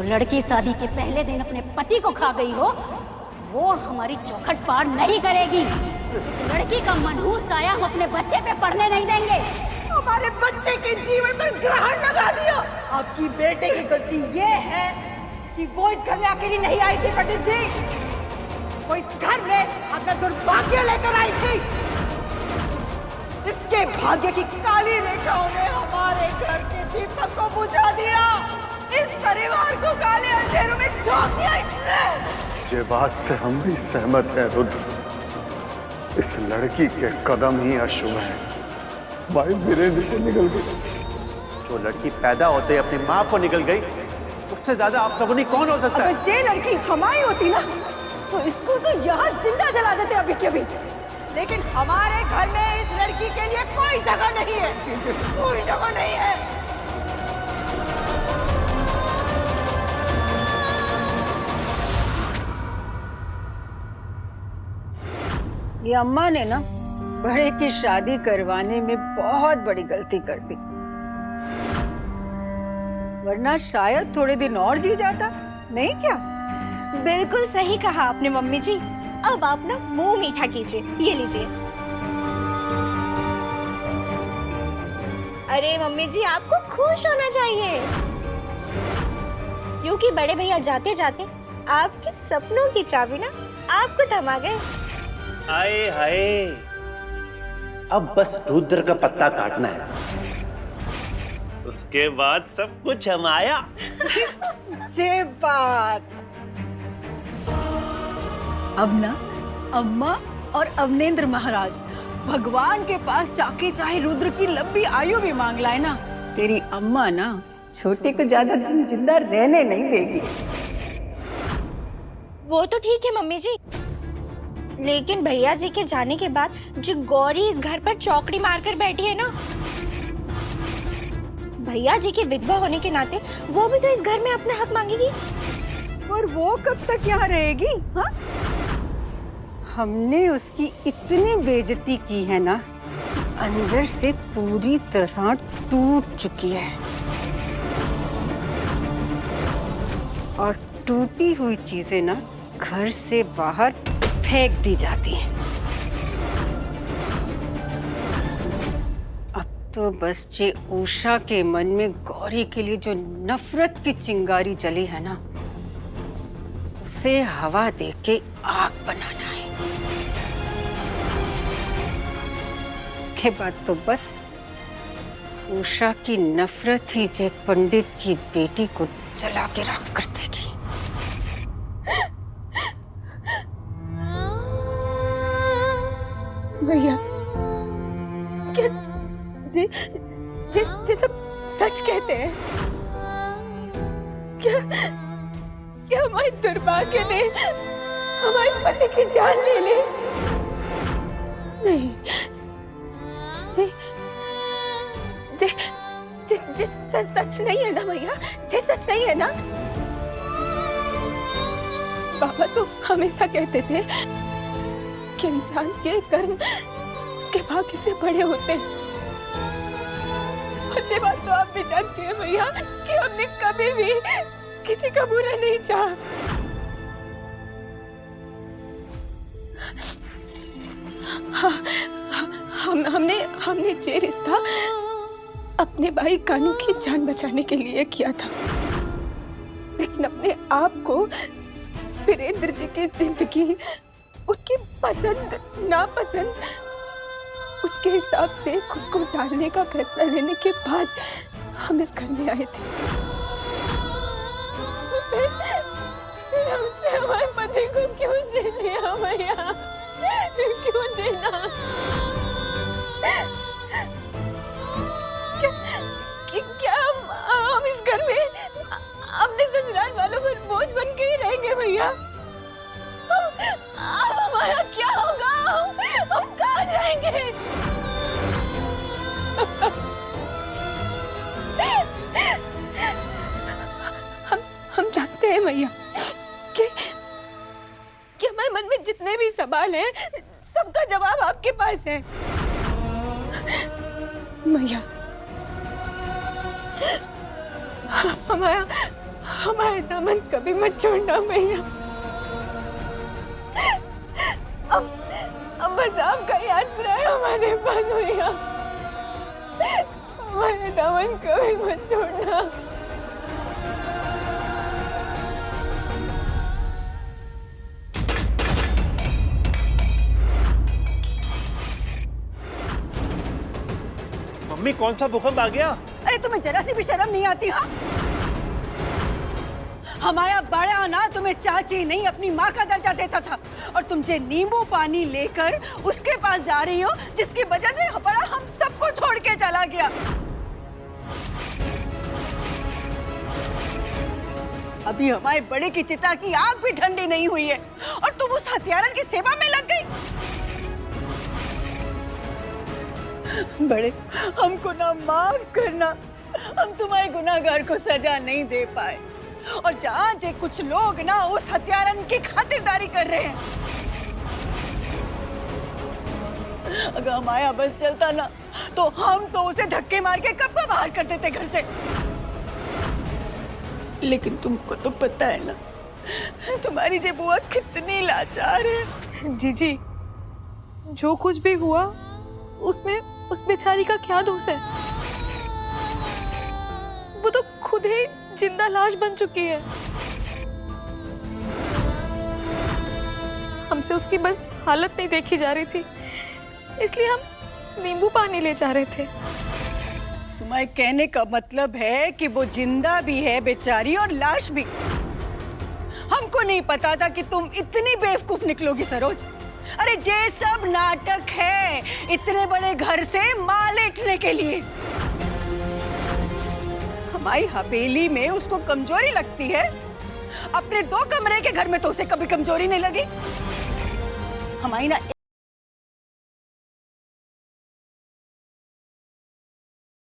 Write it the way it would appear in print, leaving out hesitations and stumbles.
लड़की शादी के पहले दिन अपने पति को खा गई हो, वो हमारी चौखट पार नहीं करेगी। इस लड़की का मनहूस साया हम अपने बच्चे पे पड़ने नहीं देंगे। हमारे बच्चे के जीवन पर ग्रहण लगा दिया। आपकी बेटे की गलती ये है कि वो इस घर में अकेली नहीं आई थी पंडित जी। वो इस घर में अपना दुर्भाग्य लेकर आई थी। इसके भाग्य की काली रेखाओं ने हमारे घर के दीपक को बुझा दिया। इस परिवार को काले अंधेरों में झोंक दिया इसने। ये बात से हम भी सहमत हैं रुद्र। इस लड़की के कदम ही अशुभ हैं। भाई वीरेंद्र से निकल गई। जो लड़की पैदा होते अपनी माँ को निकल गई, उससे ज्यादा आप सगुनी कौन हो सकता है? अगर ये लड़की हमारी होती ना, तो इसको तो यहाँ जिंदा जला देते अभी के अभी। लेकिन हमारे घर में इस लड़की के लिए कोई जगह नहीं है, कोई जगह नहीं है। ये अम्मा ने ना बड़े की शादी करवाने में बहुत बड़ी गलती कर दी, वरना शायद थोड़े दिन और जी जाता, नहीं क्या? बिल्कुल सही कहा आपने मम्मी जी। अब आप ना मुंह मीठा कीजिए, ये लीजिए। अरे मम्मी जी, आपको खुश होना चाहिए, क्योंकि बड़े भैया जाते जाते आपके सपनों की चाबी ना आपको थमा गए। आए हाय, अब बस रुद्र का पत्ता काटना है, उसके बाद सब कुछ हमारा। ये बात अब ना अम्मा और अवनेंद्र महाराज भगवान के पास जाके चाहे रुद्र की लंबी आयु भी मांग लाए ना, तेरी अम्मा ना छोटे को ज्यादा दिन जिंदा रहने नहीं देगी। वो तो ठीक है मम्मी जी, लेकिन भैया जी के जाने के बाद जो गौरी इस घर पर चौकड़ी मारकर बैठी है ना, भैया जी की विधवा होने के नाते वो भी तो इस घर में अपना हक मांगेगी। और वो कब तक यहाँ रहेगी? हाँ, हमने उसकी इतनी बेइज्जती की है ना, अंदर से पूरी तरह टूट चुकी है। और टूटी हुई चीजें ना घर से बाहर फेंक दी जाती हैं। अब तो बस ये उषा के मन में गौरी के लिए जो नफरत की चिंगारी जली है ना, उसे हवा दे के आग बनाना है। उसके बाद तो बस उषा की नफरत ही जे पंडित की बेटी को जला के राख कर देगी। भैया, क्या जी सब सच कहते हैं? क्या हमारे दुर्भाग्य ने हमारे पति की जान ले ली? नहीं जी, सच नहीं है ना भैया? जी सच नहीं है ना? बाबा तो हमेशा कहते थे कि इंसान के कर्म उसके भाग्य से बड़े होते हैं। और ये बात तो आप भी जानते हैं भैया कि हमने कभी भी किसी का बुरा नहीं चाहा। हमने ये रिश्ता अपने भाई कानू की जान बचाने के लिए किया था, लेकिन अपने आप को वीरेंद्र जी की जिंदगी, उनकी पसंद नापसंद, उसके हिसाब से खुद को डालने का फैसला लेने के बाद हम इस घर में आए थे। हमसे हमारे पति को क्यों छीन लिया भैया? क्यों छीना? क्या हम इस घर में अपने ससुराल वालों पर बोझ बन के ही रहेंगे भैया? अब हमारा क्या होगा? हम कहाँ जाएंगे? हम जानते हैं भैया कि हमारे मन में जितने भी सवाल हैं, सबका जवाब आपके पास है भैया। हमारे दामन कभी मत छोड़ना भैया। अब बस आपका याद रहे हमारे पास भैया। हमारे दामन कभी मत छोड़ना। मम्मी कौन सा भूकंप आ गया? अरे तुम्हें जरा सी भी शर्म नहीं आती? हाँ, हमारा बड़ा ना तुम्हें चाची नहीं अपनी माँ का दर्जा देता था, और तुम जे नींबू पानी लेकर उसके पास जा रही हो, जिसकी वजह से बड़ा हम सबको छोड़ के चला गया। अभी हमारे बड़े की चिता की आग भी ठंडी नहीं हुई है और तुम उस हत्यारन की सेवा में लग गई। बड़े, हमको ना माफ करना, हम तुम्हारे गुनाहगार को सजा नहीं दे पाए, और जहाँ जे कुछ लोग ना उस हत्यारन की खातिरदारी कर रहे हैं। अगर हमारा बस चलता ना तो हम तो उसे धक्के मार के कब को बाहर कर देते घर से। लेकिन तुमको तो पता है ना तुम्हारी जे बुआ कितनी लाचार है। जीजी, जो कुछ भी हुआ उसमें उस बेचारी का क्या दोष है? वो तो खुद ही जिंदा लाश बन चुकी है। हमसे उसकी बस हालत नहीं देखी जा रही थी, इसलिए हम नींबू पानी ले जा रहे थे। तुम्हारे कहने का मतलब है कि वो जिंदा भी है बेचारी और लाश भी। हमको नहीं पता था कि तुम इतनी बेवकूफ निकलोगी सरोज। अरे ये सब नाटक है इतने बड़े घर से माल लेटने के लिए। हमारी हवेली में उसको कमजोरी लगती है, अपने 2 कमरे के घर में तो उसे कभी कमजोरी नहीं लगी। हमारी ना